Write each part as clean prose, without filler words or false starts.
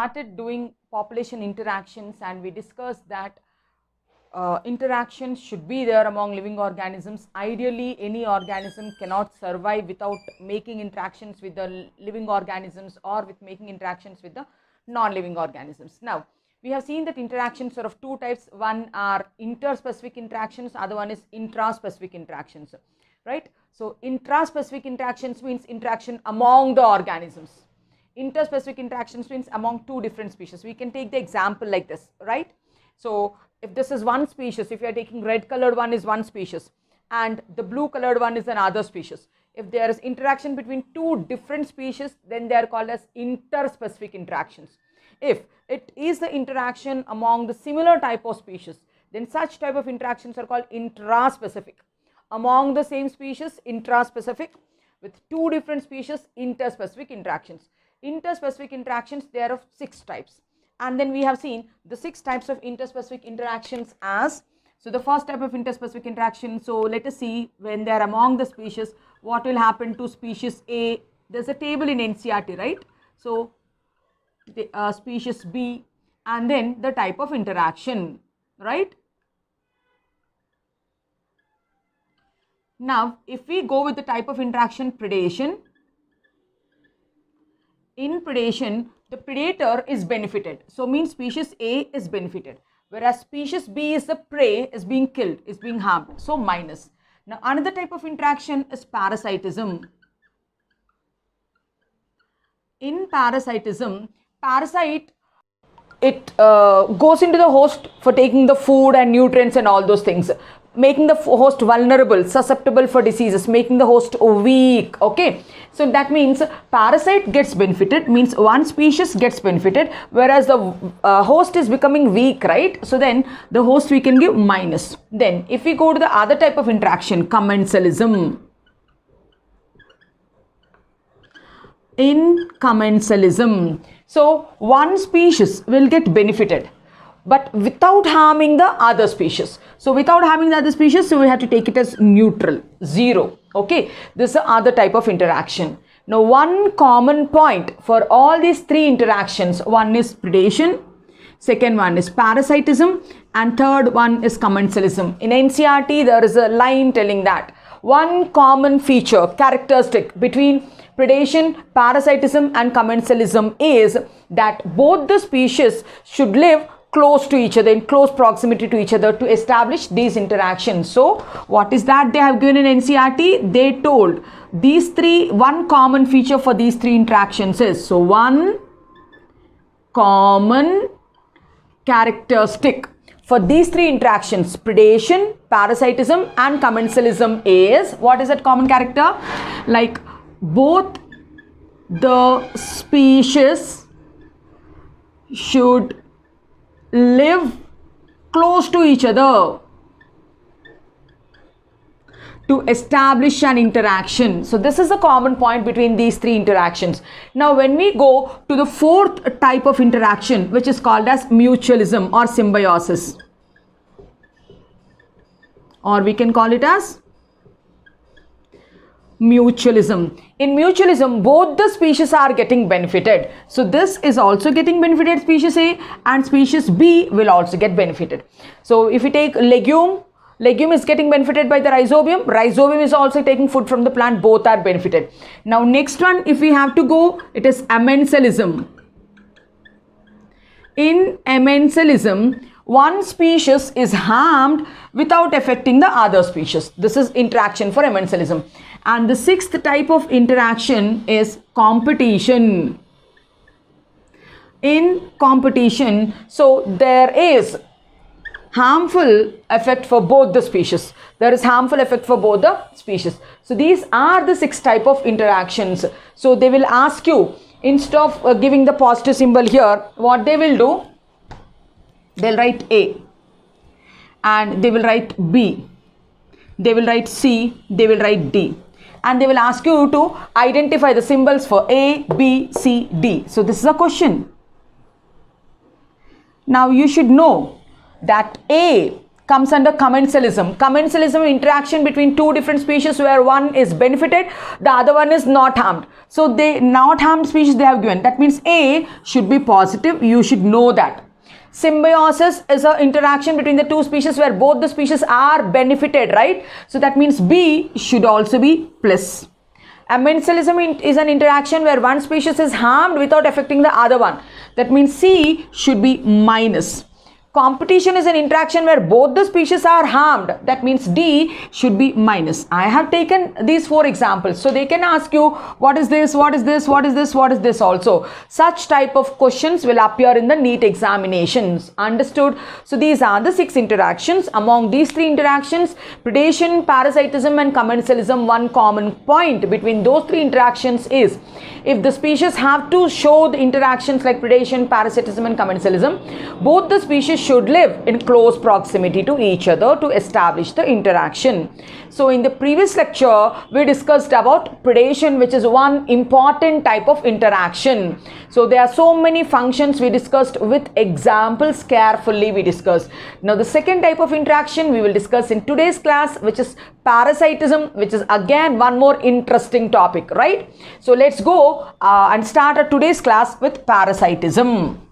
started doing population interactions, and we discussed that interactions should be there among living organisms. Ideally, any organism cannot survive without making interactions with the living organisms or with making interactions with the non-living organisms. Now, we have seen that interactions are of two types. One are interspecific interactions, other one is intraspecific interactions, right? So, intraspecific interactions means interaction among the organisms. Interspecific interactions means among two different species. We can take the example like this, right? So, if this is one species, if you are taking red colored one is one species and the blue colored one is another species. If there is interaction between two different species, then they are called as interspecific interactions. If it is the interaction among the similar type of species, then such type of interactions are called intraspecific. Among the same species, intraspecific. With two different species, interspecific interactions. Interspecific interactions, they are of 6 types. And then we have seen the 6 types of interspecific interactions as, so the first type of interspecific interaction, so let us see when they are among the species, what will happen to species A. There's a table in NCERT, right? So, the species B, and then the type of interaction, right? Now, if we go with the type of interaction predation, in predation, the predator is benefited. So, means species A is benefited, whereas species B is the prey, is being killed, is being harmed. So, minus. Now, another type of interaction is parasitism. In parasitism, parasite, it goes into the host for taking the food and nutrients and all those things, making the host vulnerable, susceptible for diseases, making the host weak. Okay, so that means parasite gets benefited, means one species gets benefited, whereas the host is becoming weak, right? So then the host we can give minus. Then if we go to the other type of interaction, commensalism. In commensalism, so one species will get benefited, but without harming the other species. So without harming the other species, so we have to take it as neutral, 0. Okay, this is the other type of interaction. Now, one common point for all these 3 interactions, one is predation, second one is parasitism, and third one is commensalism. In NCERT, there is a line telling that one common feature, characteristic between predation, parasitism and commensalism is that both the species should live close to each other, in close proximity to each other to establish these interactions. So, what is that they have given in NCERT? They told these 3, one common feature for these 3 interactions is, so one common characteristic for these 3 interactions, predation, parasitism and commensalism is, what is that common character? Like both the species should live close to each other to establish an interaction. So this is a common point between these 3 interactions. Now when we go to the 4th type of interaction, which is called as mutualism or symbiosis, or we can call it as mutualism. In mutualism, both the species are getting benefited. So this is also getting benefited, species A, and species B will also get benefited. So if we take legume is getting benefited by the rhizobium. Rhizobium is also taking food from the plant. Both are benefited. Now next one, if we have to go, it is amensalism. In amensalism, one species is harmed without affecting the other species. This is interaction for amensalism. And the 6th type of interaction is competition. In competition, so there is harmful effect for both the species. There is harmful effect for both the species. So these are the 6 type of interactions. So they will ask you, instead of giving the positive symbol here, what they will do, they'll write A and they will write B, they will write C, they will write D, and they will ask you to identify the symbols for A, B, C, D. So this is a question. Now you should know that A comes under commensalism. Commensalism, interaction between two different species where one is benefited, the other one is not harmed. So they not harmed species they have given. That means A should be positive. You should know that. Symbiosis is an interaction between the two species where both the species are benefited, right? So that means B should also be plus. Amensalism is an interaction where one species is harmed without affecting the other one. That means C should be minus. Competition is an interaction where both the species are harmed. That means D should be minus. I have taken these 4 examples. So they can ask you, what is this, what is this, what is this, what is this also. Such type of questions will appear in the NEET examinations. Understood? So these are the 6 interactions. Among these 3 interactions, predation, parasitism and commensalism, one common point between those 3 interactions is, if the species have to show the interactions like predation, parasitism and commensalism, both the species should live in close proximity to each other to establish the interaction. So in the previous lecture, we discussed about predation, which is one important type of interaction. So there are so many functions we discussed with examples carefully we discussed. Now the second type of interaction we will discuss in today's class, which is parasitism, which is again one more interesting topic, right? So let's go and start our today's class with parasitism.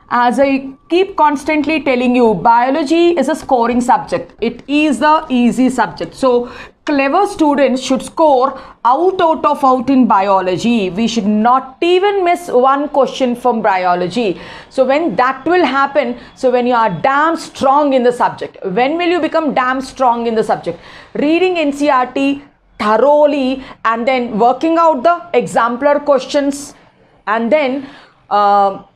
As I keep constantly telling you, biology is a scoring subject. It is the easy subject. So clever students should score out in biology. We should not even miss one question from biology. So when that will happen, so when you are damn strong in the subject, when will you become damn strong in the subject? Reading NCERT thoroughly and then working out the exemplar questions and then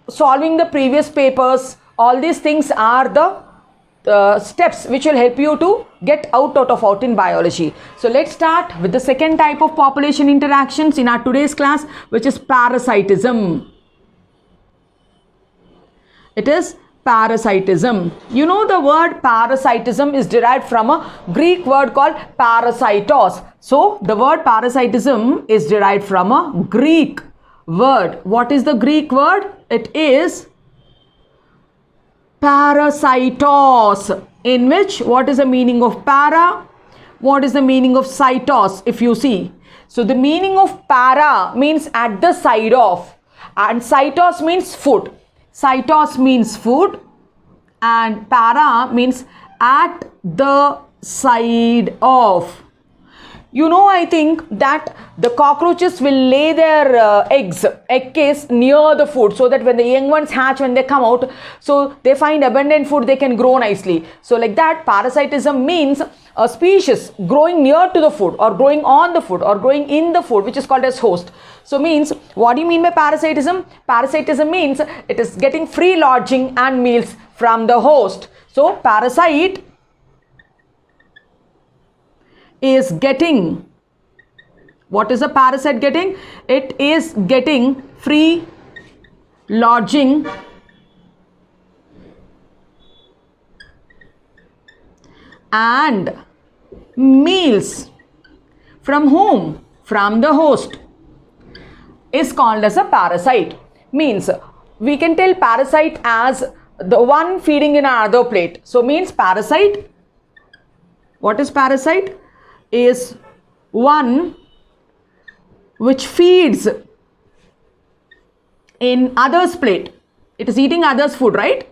solving the previous papers. All these things are the steps which will help you to get out in biology. So let's start with the second type of population interactions in our today's class, which is parasitism. It is parasitism. You know, the word parasitism is derived from a Greek word called parasitos. So the word parasitism is derived from a Greek word. What is the Greek word? It is parasitos, in which what is the meaning of para? What is the meaning of cytos? If you see, so the meaning of para means at the side of, and cytos means food. Cytos means food and para means at the side of. You know, I think that the cockroaches will lay their egg case near the food, so that when the young ones hatch, when they come out, so they find abundant food, they can grow nicely. So like that, parasitism means a species growing near to the food or growing on the food or growing in the food, which is called as host. So means, what do you mean by parasitism? Parasitism means it is getting free lodging and meals from the host. So parasite is getting, what is a parasite getting? It is getting free lodging and meals from whom? From the host, is called as a parasite. Means we can tell parasite as the one feeding in another plate. So means parasite, what is parasite? Is one which feeds in others' plate. It is eating others' food, right?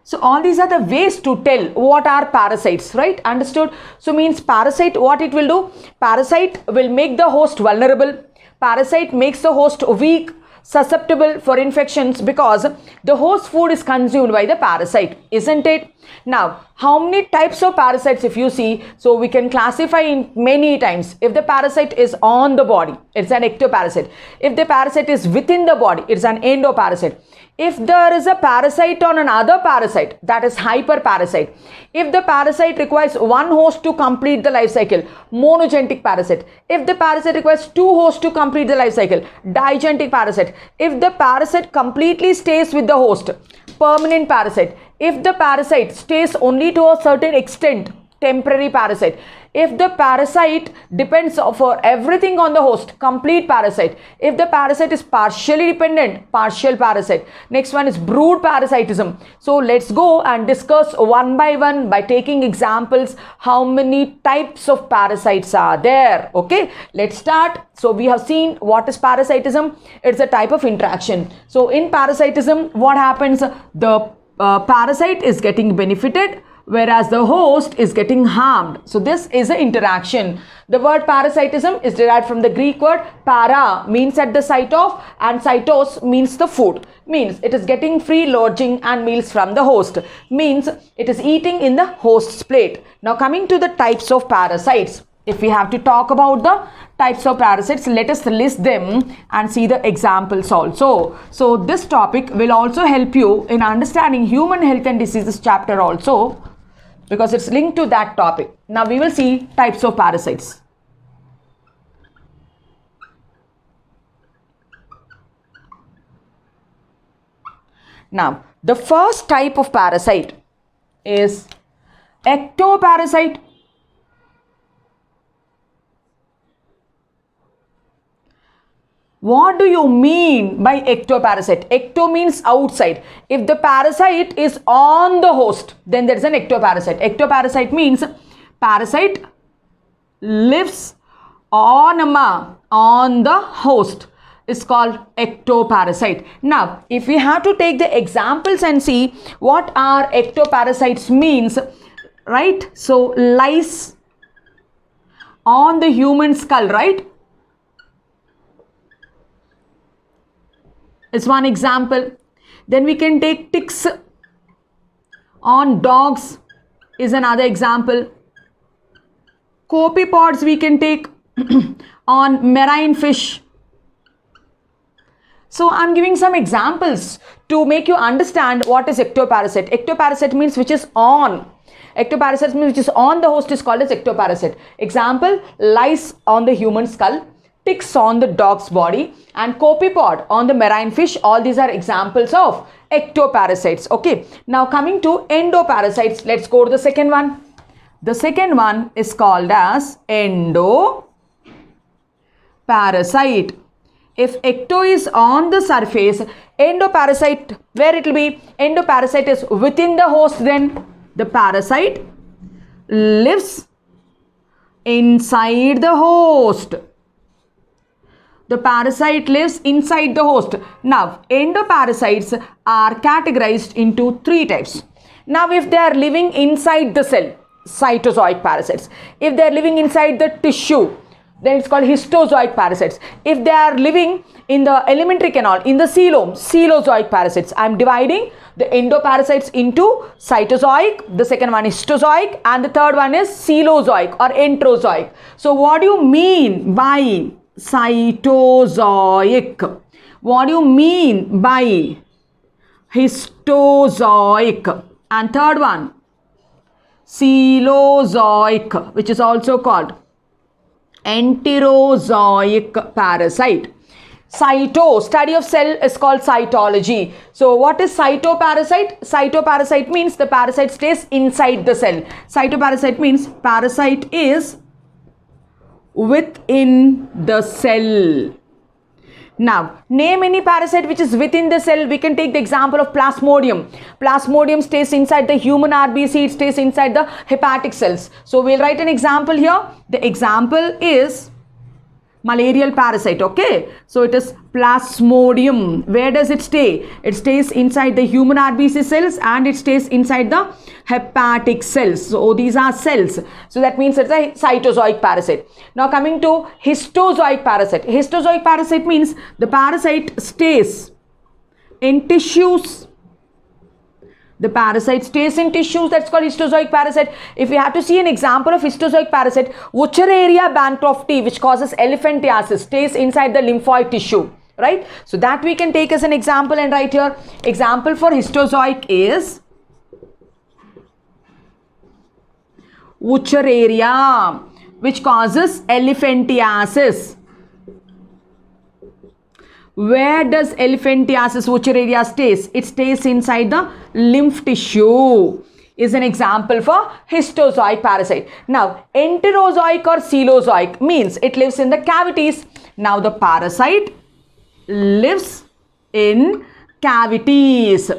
So all these are the ways to tell what are parasites, right? Understood? So means parasite, what it will do? Parasite will make the host vulnerable. Parasite makes the host weak, susceptible for infections, because the host food is consumed by the parasite, isn't it? Now, how many types of parasites if you see? So we can classify in many times. If the parasite is on the body, it's an ectoparasite. If the parasite is within the body, it's an endoparasite. If there is a parasite on another parasite, that is hyperparasite. If the parasite requires one host to complete the life cycle, monogenetic parasite. If the parasite requires two hosts to complete the life cycle, digenetic parasite. If the parasite completely stays with the host, permanent parasite. If the parasite stays only to a certain extent, temporary parasite. if the parasite depends for everything on the host, complete parasite. If the parasite is partially dependent, partial parasite. Next one is brood parasitism. So let's go and discuss one by one by taking examples how many types of parasites are there. Okay, let's start. So we have seen what is parasitism. It's a type of interaction. So in parasitism, what happens? The parasite is getting benefited, whereas the host is getting harmed. So this is an interaction. The word parasitism is derived from the Greek word para, means at the site of, and cytos means the food, means it is getting free lodging and meals from the host, means it is eating in the host's plate. Now coming to the types of parasites, if we have to talk about the types of parasites, let us list them and see the examples also. So this topic will also help you in understanding human health and diseases chapter also, because it's linked to that topic. Now we will see types of parasites. Now the first type of parasite is ectoparasite. What do you mean by ectoparasite? Ecto means outside. If the parasite is on the host, then there is an ectoparasite. Ectoparasite means parasite lives on the host. It's called ectoparasite. Now, if we have to take the examples and see what are ectoparasites means, right? So, lice on the human skull, right? Is one example. Then we can take ticks on dogs is another example. Copepods we can take on marine fish. So I'm giving some examples to make you understand what is ectoparasite. Ectoparasite means which is on. Ectoparasite means which is on the host is called as ectoparasite. Example, lice on the human skull, ticks on the dog's body, and copepod on the marine fish. All these are examples of ectoparasites. Okay, now coming to endoparasites, let's go to the second one. The second one is called as endoparasite. If ecto is on the surface, endoparasite, where it will be? Endoparasite is within the host, then the parasite lives inside the host. The parasite lives inside the host. Now, endoparasites are categorized into three types. Now, if they are living inside the cell, cytozoic parasites. If they are living inside the tissue, then it's called histozoic parasites. If they are living in the alimentary canal, in the coelom, coelozoic parasites. I am dividing the endoparasites into cytozoic, the second one is histozoic, and the third one is coelozoic or enterozoic. So, what do you mean by cytozoic? What do you mean by histozoic? And third one, coelozoic, which is also called enterozoic parasite. Cyto, study of cell is called cytology. So what is cytoparasite? Cytoparasite means the parasite stays inside the cell. Cytoparasite means parasite is within the cell. Now, name any parasite which is within the cell. We can take the example of Plasmodium. Plasmodium stays inside the human RBC, it stays inside the hepatic cells. So, we'll write an example here. The example is malarial parasite, okay? So, it is Plasmodium. Where does it stay? It stays inside the human RBC cells and it stays inside the hepatic cells. So, these are cells. So, that means it's a cytozoic parasite. Now, coming to histozoic parasite. Histozoic parasite means the parasite stays in tissues. The parasite stays in tissues, that's called histozoic parasite. If we have to see an example of histozoic parasite, Wuchereria bancrofti, which causes elephantiasis, stays inside the lymphoid tissue, right? So that we can take as an example and write here. Example for histozoic is Wuchereria, which causes elephantiasis. Where does elephantiasis, Wuchereria stays? It stays inside the lymph tissue. is an example for histozoic parasite. Now, enterozoic or coelozoic means it lives in the cavities. Now, the parasite lives in cavities.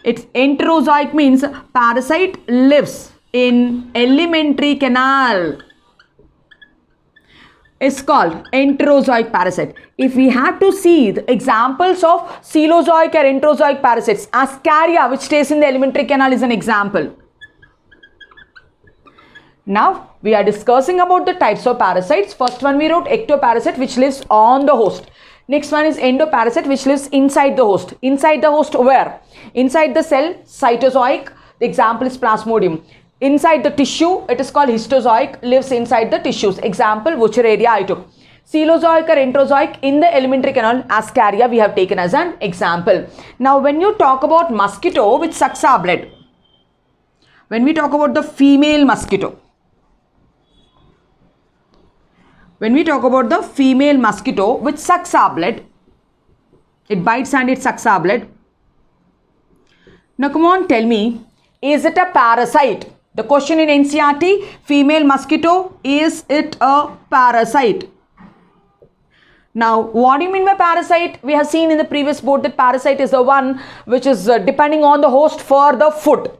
It's enterozoic means parasite lives in alimentary canal. Is called enterozoic parasite. If we had to see the examples of coelozoic or enterozoic parasites, Ascaria, which stays in the alimentary canal, is an example. Now we are discussing about the types of parasites. First one we wrote ectoparasite, which lives on the host. Next one is endoparasite, which lives inside the host. Inside the host where? Inside the cell, cytozoic. The example is Plasmodium. Inside the tissue, it is called histozoic, lives inside the tissues. Example, Wuchereria I took. Coelozoic or enterozoic in the alimentary canal, Ascaria we have taken as an example. Now, when you talk about mosquito which sucks our blood, when we talk about the female mosquito, which sucks our blood, it bites and it sucks our blood. Now, come on, tell me, is it a parasite? The question in NCERT, female mosquito, is it a parasite? Now, what do you mean by parasite? We have seen in the previous board that parasite is the one which is depending on the host for the food.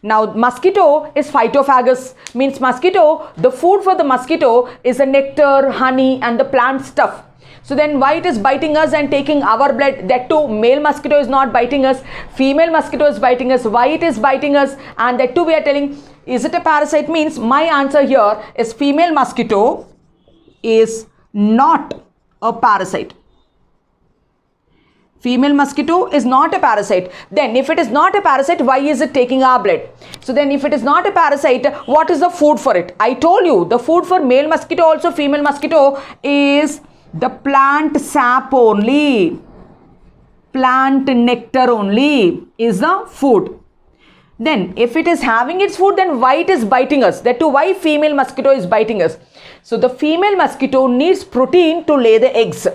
Now, mosquito is phytophagous, means mosquito, the food for the mosquito is the nectar, honey and the plant stuff. So then why it is biting us and taking our blood? That too, male mosquito is not biting us, female mosquito is biting us. Why it is biting us? And that too we are telling, is it a parasite? Means my answer here is female mosquito is not a parasite. Female mosquito is not a parasite. Then if it is not a parasite, why is it taking our blood? So then if it is not a parasite, what is the food for it? I told you the food for male mosquito also female mosquito is the plant sap only, plant nectar only is the food. Then if it is having its food, then why it is biting us? That too, why female mosquito is biting us? So the female mosquito needs protein to lay the eggs.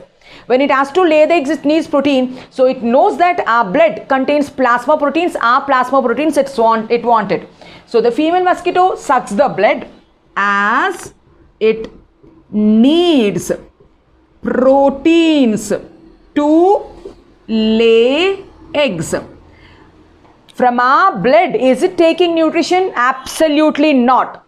When it has to lay the eggs, it needs protein. So it knows that our blood contains plasma proteins. Our plasma proteins it wanted. So the female mosquito sucks the blood as it needs proteins to lay eggs. From our blood, is it taking nutrition? Absolutely not.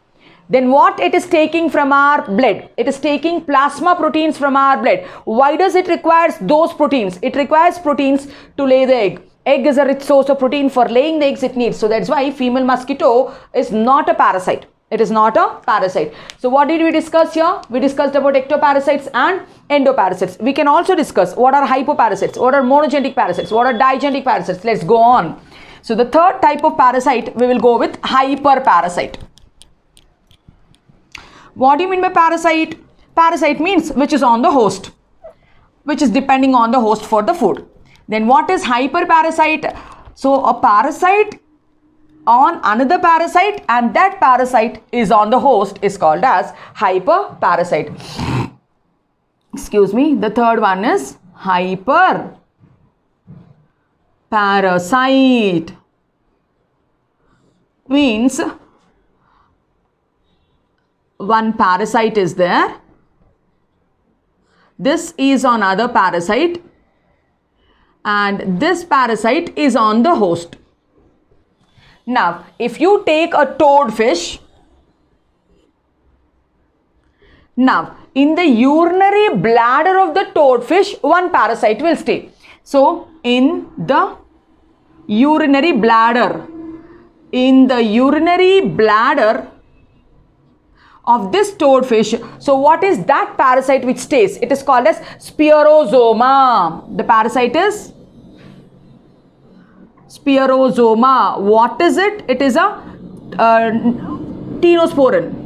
Then what it is taking from our blood? It is taking plasma proteins from our blood. Why does it require those proteins? It requires proteins to lay the egg. Egg is a rich source of protein. For laying the eggs it needs. So that's why female mosquito is not a parasite. It is not a parasite. So what did we discuss here? We discussed about ectoparasites and endoparasites. We can also discuss what are hypoparasites, what are monogenic parasites, what are digenic parasites. Let's go on. So the third type of parasite, we will go with hyperparasite. What do you mean by parasite? Parasite means which is on the host, which is depending on the host for the food. Then what is hyperparasite? So a parasite on another parasite and that parasite is on the host is called as hyperparasite. Excuse me. The third one is hyperparasite. Means one parasite is there. This is on other parasite and this parasite is on the host. Now, if you take a toadfish, now in the urinary bladder of the toadfish, one parasite will stay. So, in the urinary bladder of this toadfish, so what is that parasite which stays? It is called as spirosoma. The parasite is spirosoma. What is it? It is a ctenosporin.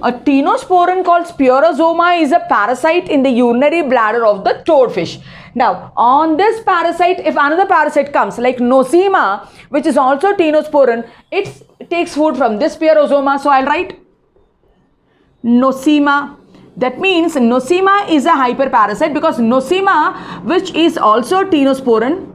A ctenosporin called spirosoma is a parasite in the urinary bladder of the toadfish. Now, on this parasite, if another parasite comes like nosema, which is also ctenosporin, it takes food from this spirosoma. So, I'll write nosema. That means nosema is a hyperparasite because nosema, which is also ctenosporin,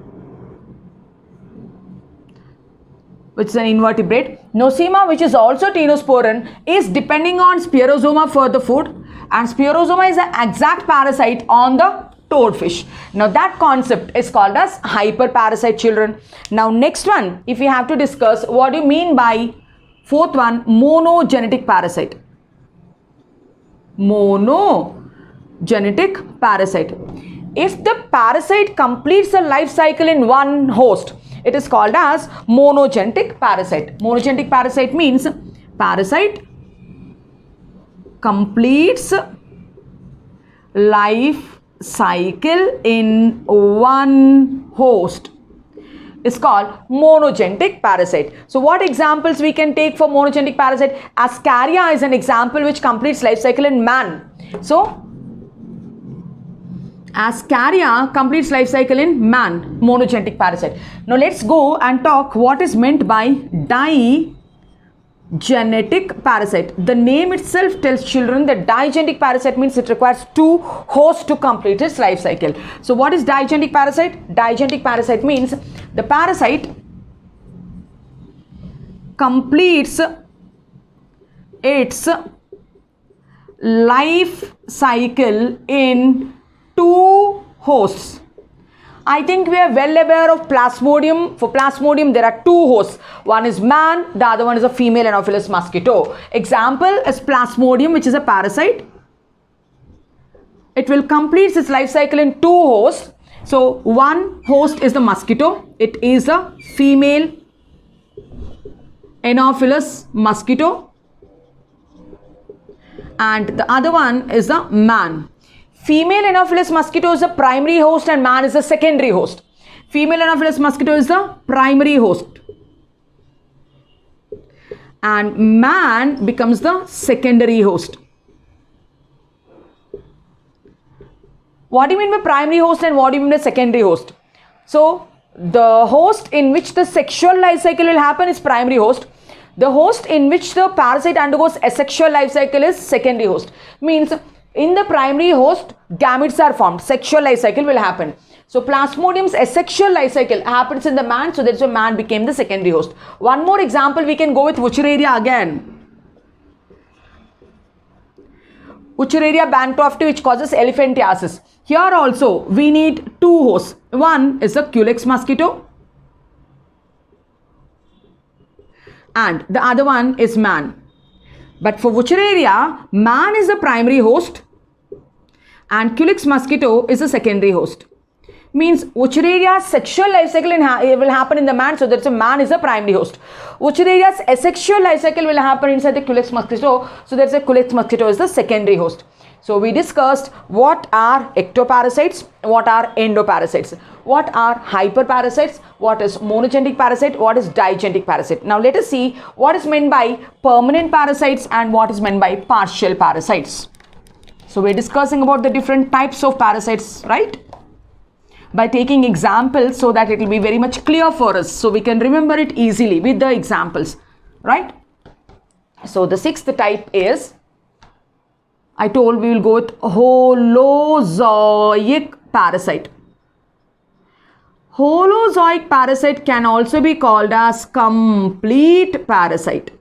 which is an invertebrate. Nosema, which is also ctenosporan, is depending on Spirosoma for the food, and Spirosoma is the exact parasite on the toadfish. Now that concept is called as hyperparasite, children. Now next one, if we have to discuss, what do you mean by fourth one, monogenetic parasite? Monogenetic parasite. If the parasite completes the life cycle in one host, it is called as monogenetic parasite. Monogenetic parasite means parasite completes life cycle in one host is called monogenetic parasite. So what examples we can take for monogenetic parasite? Ascaria is an example which completes life cycle in man. So Ascaria completes life cycle in man, monogenetic parasite. Now let's go and talk what is meant by digenetic parasite. The name itself tells children that digenetic parasite means it requires two hosts to complete its life cycle. So what is digenetic parasite? Digenetic parasite means the parasite completes its life cycle in two hosts. I think we are well aware of Plasmodium. For Plasmodium, there are two hosts. One is man, the other one is a female Anopheles mosquito. Example is Plasmodium, which is a parasite. It will complete its life cycle in two hosts. So one host is the mosquito. It is a female Anopheles mosquito. And the other one is the man. Female Anopheles mosquito is the primary host and man is the secondary host. Female Anopheles mosquito is the primary host and man becomes the secondary host. What do you mean by primary host and what do you mean by secondary host? So the host in which the sexual life cycle will happen is primary host. The host in which the parasite undergoes asexual life cycle is secondary host. Means in the primary host, gametes are formed. Sexual life cycle will happen. So Plasmodium's asexual life cycle happens in the man. So that's why man became the secondary host. One more example we can go with Wuchereria again. Wuchereria bantofti, which causes elephantiasis. Here also we need two hosts. One is the Culex mosquito and the other one is man. But for Wuchereria, man is the primary host and Culex mosquito is the secondary host. Means Wuchereria's sexual life cycle will happen in the man, so that's a man is the primary host. Wuchereria's asexual life cycle will happen inside the Culex mosquito, so that's a Culex mosquito is the secondary host. So we discussed what are ectoparasites, what are endoparasites, what are hyperparasites, what is monogenic parasite, what is digenetic parasite. Now let us see what is meant by permanent parasites and what is meant by partial parasites. So we're discussing about the different types of parasites, right? By taking examples so that it will be very much clear for us, so we can remember it easily with the examples, right? So the sixth type is, I told we will go with Holozoic parasite. Holozoic parasite can also be called as complete parasite.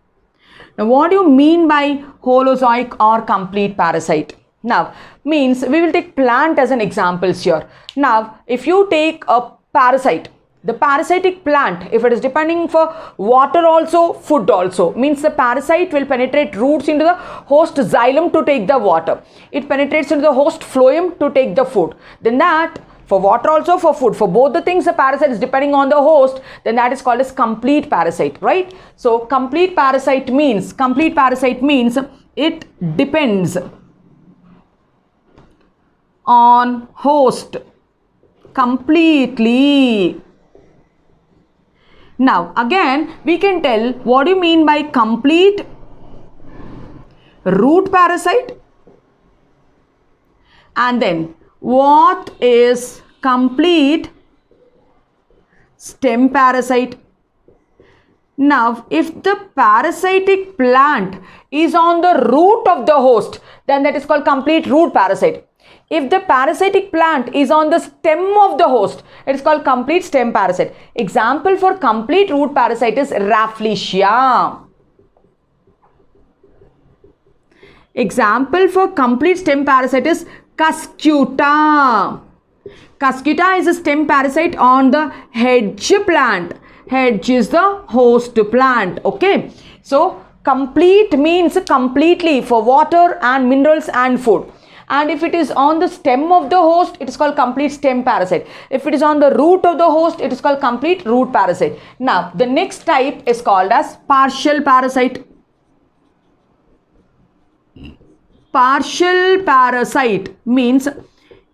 Now what do you mean by Holozoic or complete parasite? Now means we will take plant as an example here. Now if you take a parasite, the parasitic plant, if it is depending for water also, food also, means the parasite will penetrate roots into the host xylem to take the water. It penetrates into the host phloem to take the food. Then that, for water also, for food, for both the things the parasite is depending on the host, then that is called as complete parasite, right? So complete parasite means it depends on host completely. Now again we can tell what do you mean by complete root parasite and then what is complete stem parasite. Now if the parasitic plant is on the root of the host, then that is called complete root parasite. If the parasitic plant is on the stem of the host, it is called complete stem parasite. Example for complete root parasite is Rafflesia. Example for complete stem parasite is Cuscuta. Cuscuta is a stem parasite on the hedge plant. Hedge is the host plant. Okay. So, complete means completely for water and minerals and food. And if it is on the stem of the host, it is called complete stem parasite. If it is on the root of the host, it is called complete root parasite. Now, the next type is called as partial parasite. Partial parasite means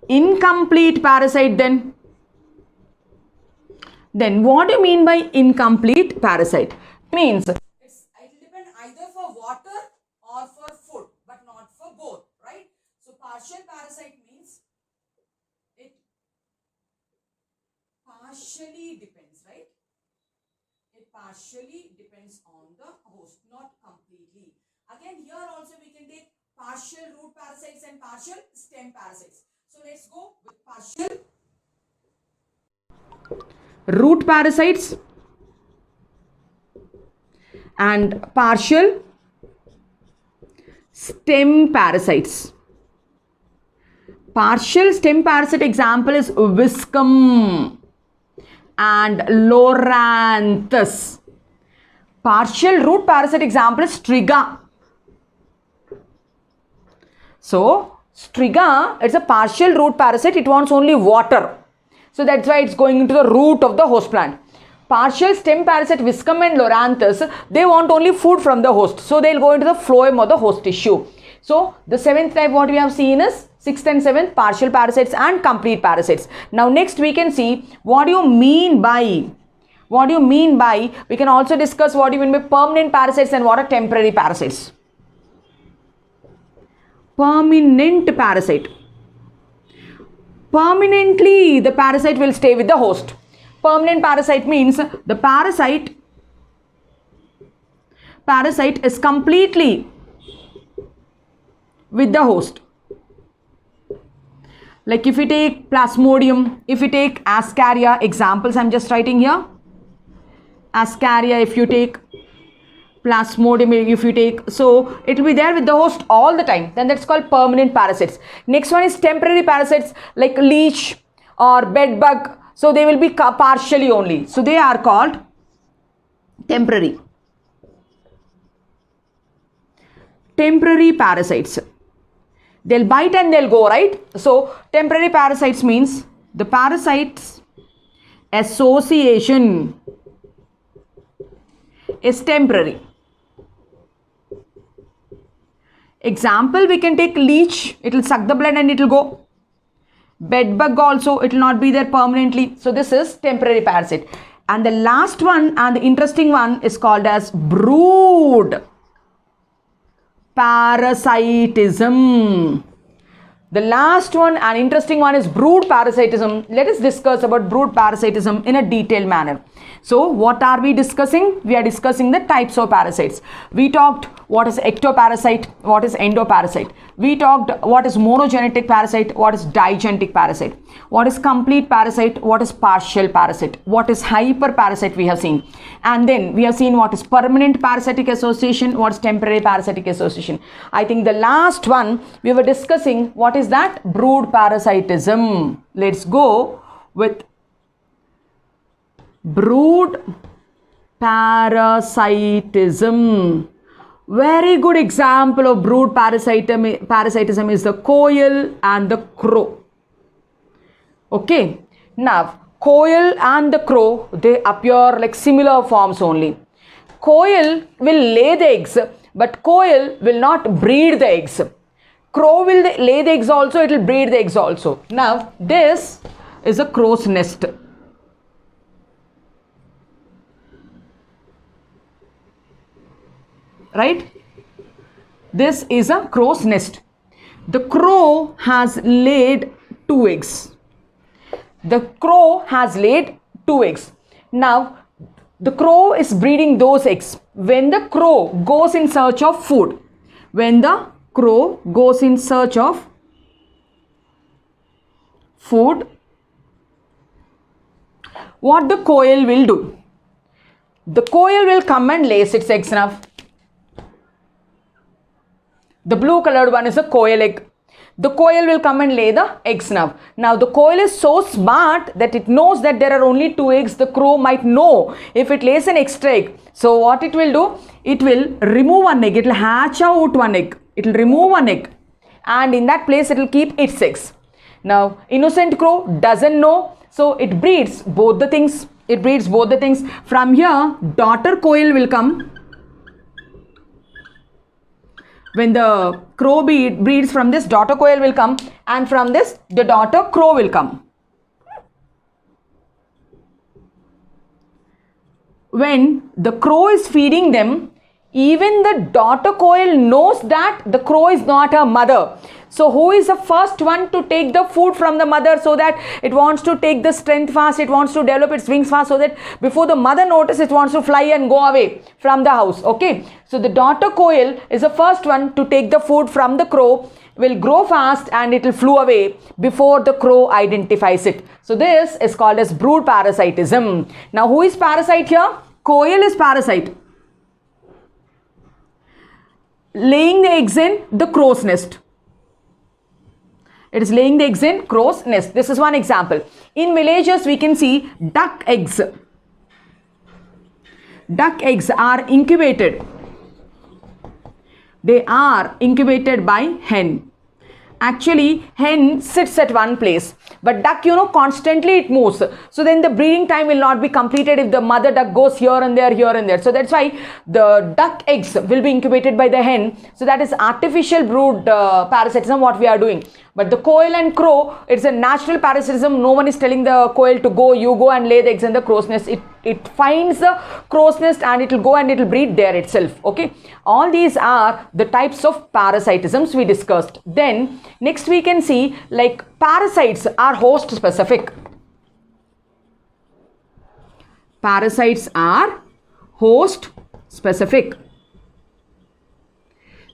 incomplete parasite then. Then what do you mean by incomplete parasite? Means it will depend either for water or for food, but not for both, right? So partial parasite means it partially depends, right? It partially depends on the host, not completely. Again, here also we can take partial root parasites and partial stem parasites. So let's go with partial root parasites and partial stem parasites. Partial stem parasite example is Viscum and Loranthus. Partial root parasite example is Striga. So, Striga, it's a partial root parasite. It wants only water. So, that's why it's going into the root of the host plant. Partial stem parasite Viscum and Loranthus, they want only food from the host. So, they'll go into the phloem or the host tissue. So, the seventh type what we have seen is 6th and 7th partial parasites and complete parasites. Now, next we can see what do you mean by, we can also discuss what do you mean by permanent parasites and what are temporary parasites. Permanent parasite. Permanently the parasite will stay with the host. Permanent parasite means the parasite is completely with the host. Like if you take Plasmodium, if you take Ascaria, examples I am just writing here. Ascaria, if you take Plasmodium, if you take, so it will be there with the host all the time. Then that's called permanent parasites. Next one is temporary parasites like leech or bedbug. So they will be partially only. So they are called temporary. Temporary parasites. They'll bite and they'll go, right? So temporary parasites means the parasites association is temporary. Example, we can take leech, it will suck the blood and it will go. Bedbug also, it will not be there permanently. So this is temporary parasite. And the last one and the interesting one is called as brood parasitism. The last one and interesting one is brood parasitism. Let us discuss about brood parasitism in a detailed manner. So what are we discussing? We are discussing the types of parasites. We talked what is ectoparasite, what is endoparasite. We talked what is monogenetic parasite, what is digenetic parasite, what is complete parasite, what is partial parasite, what is hyperparasite we have seen. And then we have seen what is permanent parasitic association, what is temporary parasitic association. I think the last one we were discussing what is that? Brood parasitism. Let's go with brood parasitism. Very good example of brood parasitism is the quail and the crow. Okay. Now, quail and the crow, they appear like similar forms only. Quail will lay the eggs, but quail will not breed the eggs. Crow will lay the eggs also, it will breed the eggs also. Now, this is a crow's nest. Right? This is a crow's nest. The crow has laid 2 eggs. The crow has laid 2 eggs. Now, the crow is breeding those eggs. When the crow goes in search of food, when the crow goes in search of food, what the coil will do? The coil will come and lays its eggs now. The blue colored one is a coil egg. The coil will come and lay the eggs now. Now the coil is so smart that it knows that there are only 2 eggs. The crow might know if it lays an extra egg. So what it will do? It will remove one egg. It will hatch out one egg. It will remove one egg. And in that place it will keep its eggs. Now innocent crow doesn't know. So it breeds both the things. It breeds both the things. From here daughter coil will come. When the crow breeds, from this daughter coil will come, and from this the daughter crow will come. When the crow is feeding them, even the daughter coil knows that the crow is not her mother. So who is the first one to take the food from the mother, so that it wants to take the strength fast, it wants to develop its wings fast, so that before the mother notices, it wants to fly and go away from the house. Okay, so the daughter coil is the first one to take the food from the crow, will grow fast and it will flew away before the crow identifies it. So this is called as brood parasitism. Now who is parasite here? Coil is parasite, laying the eggs in the crow's nest. It is laying the eggs in crow's nest. This is one example. In villages we can see duck eggs. Duck eggs are incubated. They are incubated by hen. Actually hen sits at one place, but duck, constantly it moves. So then the breeding time will not be completed if the mother duck goes here and there, here and there. So that's why the duck eggs will be incubated by the hen. So that is artificial brood parasitism what we are doing. But the coil and crow, it's a natural parasitism. No one is telling the coil to go, you go and lay the eggs in the crow's nest. It finds the crow's nest and it will go and it will breed there itself. Okay, all these are the types of parasitisms we discussed. Then next we can see like parasites are host specific. Parasites are host specific.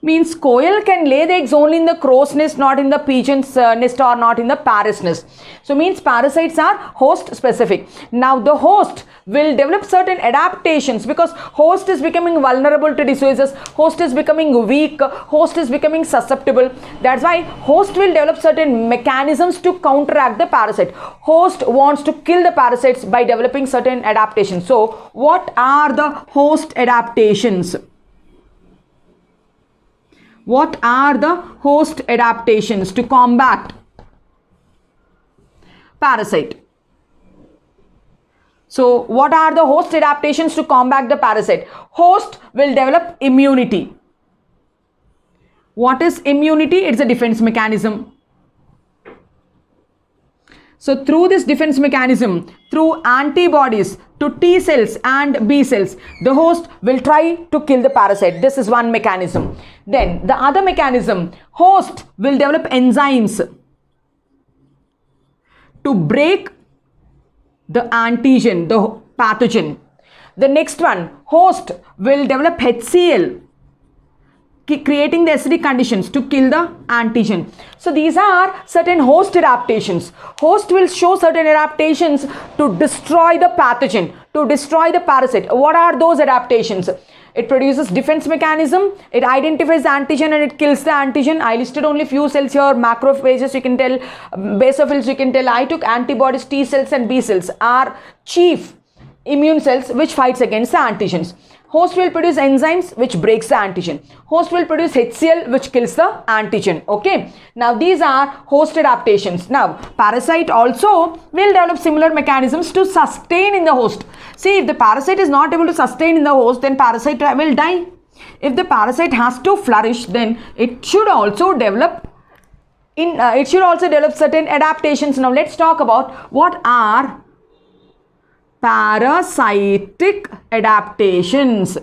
Means coil can lay the eggs only in the crow's nest, not in the pigeon's nest or not in the parrot's nest. So means parasites are host specific. Now the host will develop certain adaptations, because host is becoming vulnerable to diseases, host is becoming weak, host is becoming susceptible. That's why host will develop certain mechanisms to counteract the parasite. Host wants to kill the parasites by developing certain adaptations. So what are the host adaptations? What are the host adaptations to combat parasite? So what are the host adaptations to combat the parasite? Host will develop immunity. What is immunity? It's a defense mechanism. So through this defense mechanism, through antibodies to T cells and B cells, the host will try to kill the parasite. This is one mechanism. Then the other mechanism, host will develop enzymes to break the antigen, the pathogen. The next one, host will develop HCl, creating the acidic conditions to kill the antigen. So these are certain host adaptations. Host will show certain adaptations to destroy the pathogen, to destroy the parasite. What are those adaptations? It produces defense mechanism, it identifies the antigen and it kills the antigen. I listed only few cells here, macrophages you can tell, basophils you can tell. I took antibodies, T cells and B cells are chief immune cells which fights against the antigens. Host will produce enzymes which breaks the antigen. Host will produce HCl which kills the antigen. Okay. Now these are host adaptations. Now parasite also will develop similar mechanisms to sustain in the host. See, if the parasite is not able to sustain in the host, then parasite will die. If the parasite has to flourish, then it should also develop certain adaptations. Now let's talk about what are parasitic adaptations.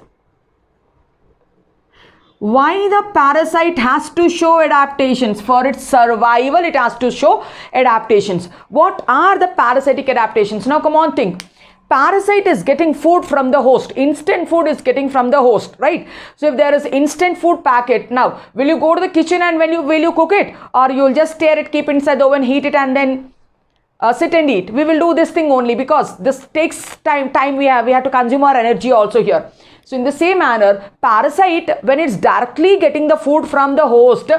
Why the parasite has to show adaptations? For its survival, it has to show adaptations. What are the parasitic adaptations? Now come on, think. Parasite is getting food from the host. Instant food is getting from the host, right? So if there is instant food packet, now will you go to the kitchen and will you cook it, or you will just stir it, keep inside the oven, heat it and then sit and eat. We will do this thing only because this takes time we have to consume our energy also here. So in the same manner, parasite, when it's directly getting the food from the host,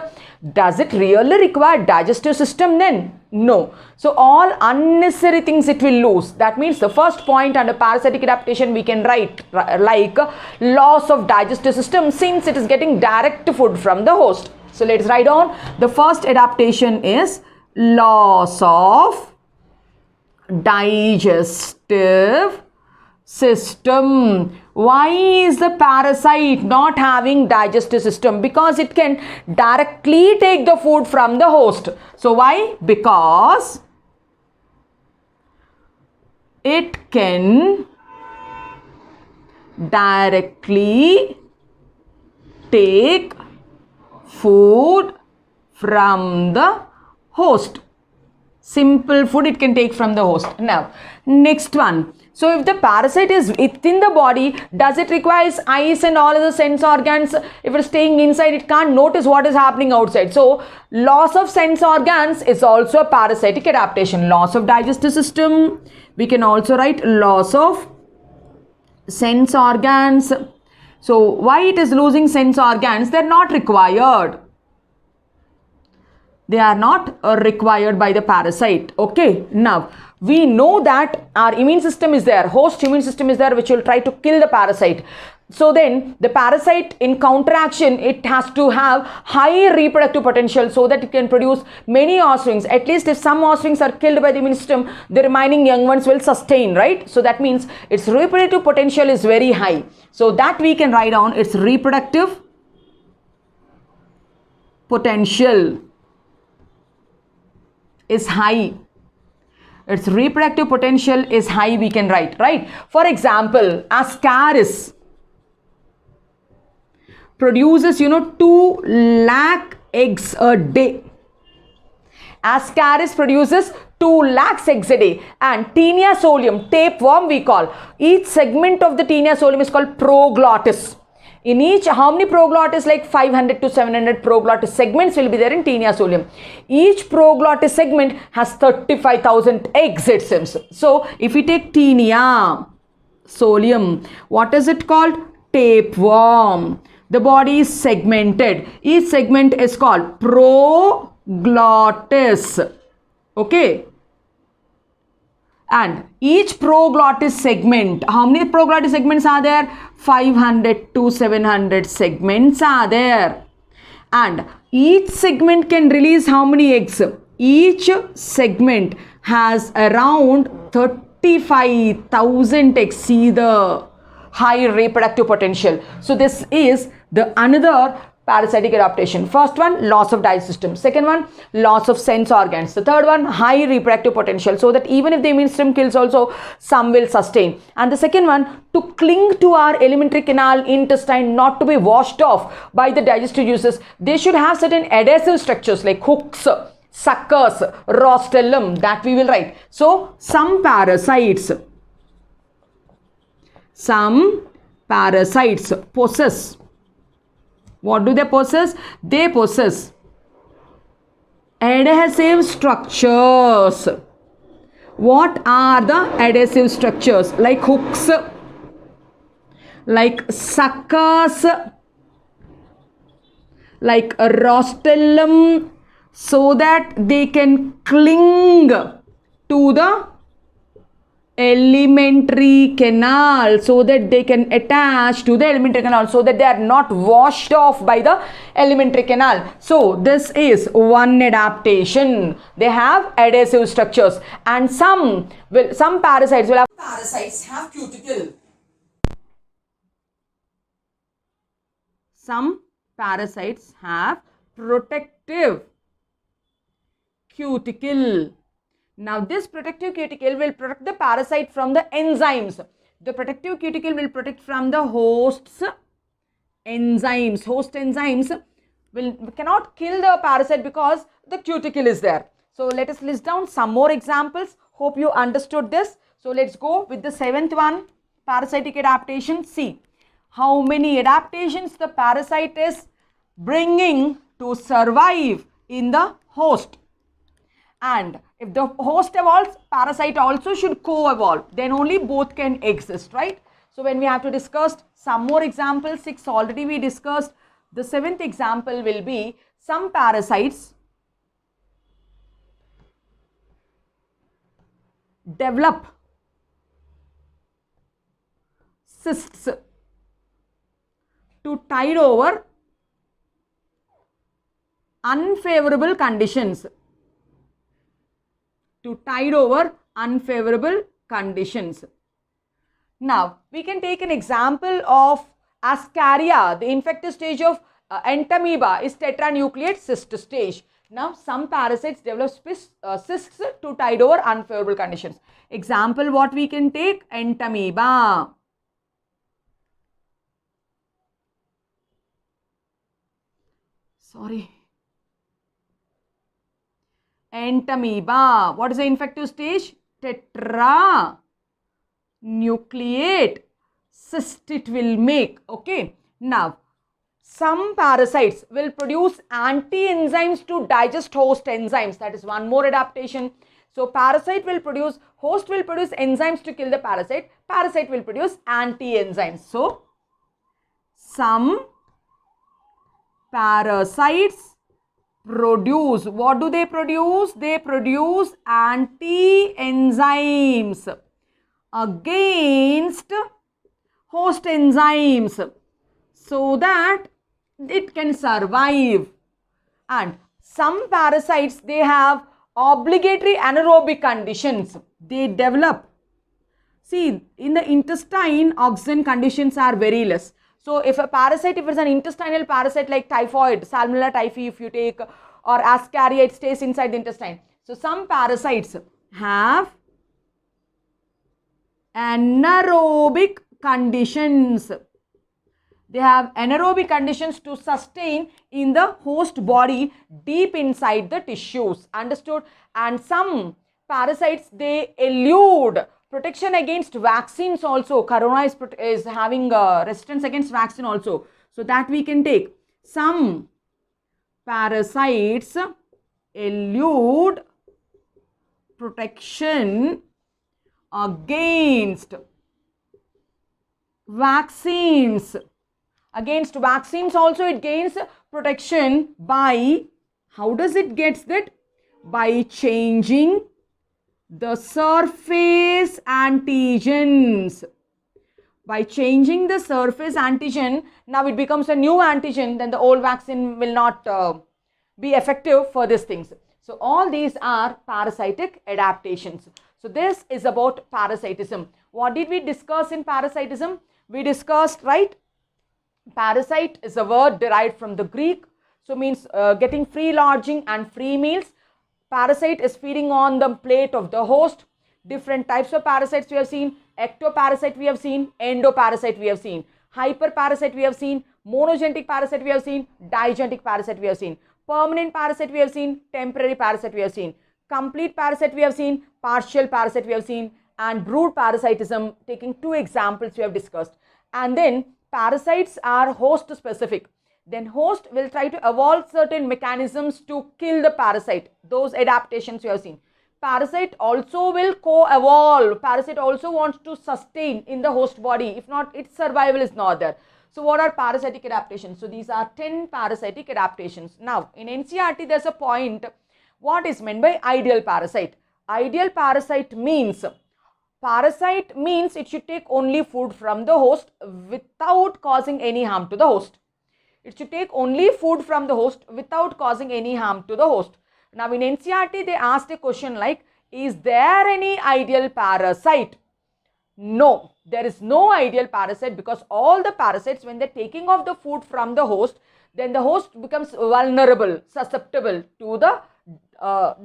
does it really require digestive system then? No. So all unnecessary things it will lose. That means the first point under parasitic adaptation we can write like loss of digestive system since it is getting direct food from the host. So let's write down the first adaptation is loss of digestive system. Why is the parasite not having digestive system? Because it can directly take the food from the host. So why? Because it can directly take food from the host. Simple food it can take from the host. Now, next one. So if the parasite is within the body, does it require eyes and all other sense organs? If it's staying inside, it can't notice what is happening outside. So loss of sense organs is also a parasitic adaptation. Loss of digestive system. We can also write loss of sense organs. So why it is losing sense organs? They are not required. They are not required by the parasite. Okay. Now, we know that our immune system is there. Host immune system is there which will try to kill the parasite. So then the parasite in counteraction, it has to have high reproductive potential so that it can produce many offsprings. At least if some offsprings are killed by the immune system, the remaining young ones will sustain, right? So that means its reproductive potential is very high. So that we can write down its reproductive potential is high. Its reproductive potential is high, we can write, right? For example, Ascaris produces, 2 lakh eggs a day. Ascaris produces 2 lakhs eggs a day. And Taenia solium, tapeworm we call. Each segment of the Taenia solium is called proglottis. In each, how many proglottis? Like 500 to 700 proglottis segments will be there in Taenia solium. Each proglottis segment has 35,000 eggs, it seems. So, if we take Taenia solium, what is it called? Tapeworm. The body is segmented. Each segment is called proglottis. Okay. And each proglottis segment, how many proglottis segments are there? 500 to 700 segments are there. And each segment can release how many eggs? Each segment has around 35,000 eggs. See the high reproductive potential. So this is the another parasitic adaptation. First one, loss of digestive system. Second one, loss of sense organs. The third one, high reproductive potential, so that even if the immune system kills also, some will sustain. And the second one, to cling to our alimentary canal, intestine, not to be washed off by the digestive juices. They should have certain adhesive structures like hooks, suckers, rostellum, that we will write. So some parasites possess. What do they possess? They possess adhesive structures. What are the adhesive structures? Like hooks, like suckers, like a rostellum, so that they can cling to the alimentary canal, so that they can attach to the alimentary canal, so that they are not washed off by the alimentary canal. So this is one adaptation. They have adhesive structures, and some parasites will have cuticle. Some parasites have protective cuticle. Now this protective cuticle will protect the parasite from the enzymes. The protective cuticle will protect from the host's enzymes. Host enzymes cannot kill the parasite because the cuticle is there. So let us list down some more examples. Hope you understood this. So let's go with the 7th one, parasitic adaptation. See how many adaptations the parasite is bringing to survive in the host. And If the host evolves, parasite also should co-evolve. Then only both can exist, right? So when we have to discuss some more examples, 6 already we discussed. The 7th example will be some parasites develop cysts to tide over unfavorable conditions. To tide over unfavorable conditions. Now, we can take an example of Ascaria. The infective stage of entamoeba is tetranucleate cyst stage. Now, some parasites develop cysts to tide over unfavorable conditions. Example, what we can take? Entamoeba. Entamoeba. What is the infective stage? Tetranucleate cyst it will make. Okay. Now, some parasites will produce anti-enzymes to digest host enzymes. That is one more adaptation. So, host will produce enzymes to kill the parasite. Parasite will produce anti-enzymes. So, some parasites produce, what do they produce? They produce anti-enzymes against host enzymes so that it can survive. And some parasites, they have obligatory anaerobic conditions. They develop. See, in the intestine, oxygen conditions are very less. So, if a parasite, if it's an intestinal parasite like typhoid, Salmonella typhi if you take, or Ascaria, it stays inside the intestine. So, some parasites have anaerobic conditions. They have anaerobic conditions to sustain in the host body deep inside the tissues. Understood? And some parasites, they elude protection against vaccines also. Corona is having resistance against vaccine also. So that we can take. Some parasites elude protection against vaccines. Against vaccines also it gains protection by, how does it get that? By changing the surface antigens. By changing the surface antigen, now it becomes a new antigen, then the old vaccine will not be effective for these things. So all these are parasitic adaptations. So this is about parasitism. What did we discuss in parasitism? We discussed, right? Parasite is a word derived from the Greek. So means getting free lodging and free meals. Parasite is feeding on the plate of the host. Different types of parasites we have seen. Ectoparasite we have seen. Endoparasite we have seen. Hyperparasite we have seen. Monogenic parasite we have seen. Digenic parasite we have seen. Permanent parasite we have seen. Temporary parasite we have seen. Complete parasite we have seen. Partial parasite we have seen. And brood parasitism, taking 2 examples we have discussed. And then parasites are host specific. Then host will try to evolve certain mechanisms to kill the parasite. Those adaptations you have seen. Parasite also will co-evolve. Parasite also wants to sustain in the host body. If not, its survival is not there. So what are parasitic adaptations? So these are 10 parasitic adaptations. Now in NCERT there is a point. What is meant by ideal parasite? Ideal parasite means it should take only food from the host without causing any harm to the host. It should take only food from the host without causing any harm to the host. Now in NCERT they asked a question like, is there any ideal parasite? No, there is no ideal parasite, because all the parasites, when they are taking off the food from the host, then the host becomes vulnerable, susceptible to the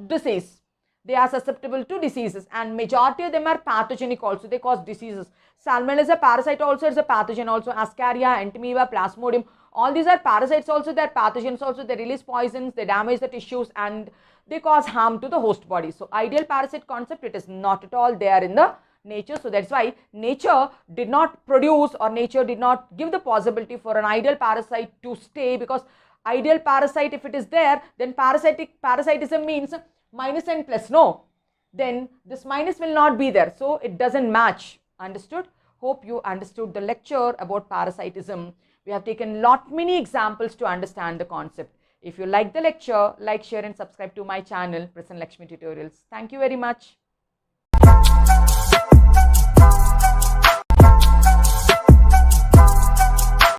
disease. They are susceptible to diseases, and majority of them are pathogenic also. They cause diseases. Salmonella is a parasite also, it's a pathogen also. Ascaria, Entamoeba, Plasmodium, all these are parasites also, they are pathogens also. They release poisons, they damage the tissues, and they cause harm to the host body. So ideal parasite concept, it is not at all there in the nature. So that's why nature did not produce, or nature did not give the possibility for an ideal parasite to stay, because ideal parasite, if it is there, then parasitism means minus n plus no, then this minus will not be there. So it doesn't match. Understood? Hope you understood the lecture about parasitism. We have taken many examples to understand the concept. If you like the lecture, like, share and subscribe to my channel, Prasanna Lakshmi Tutorials. Thank you very much.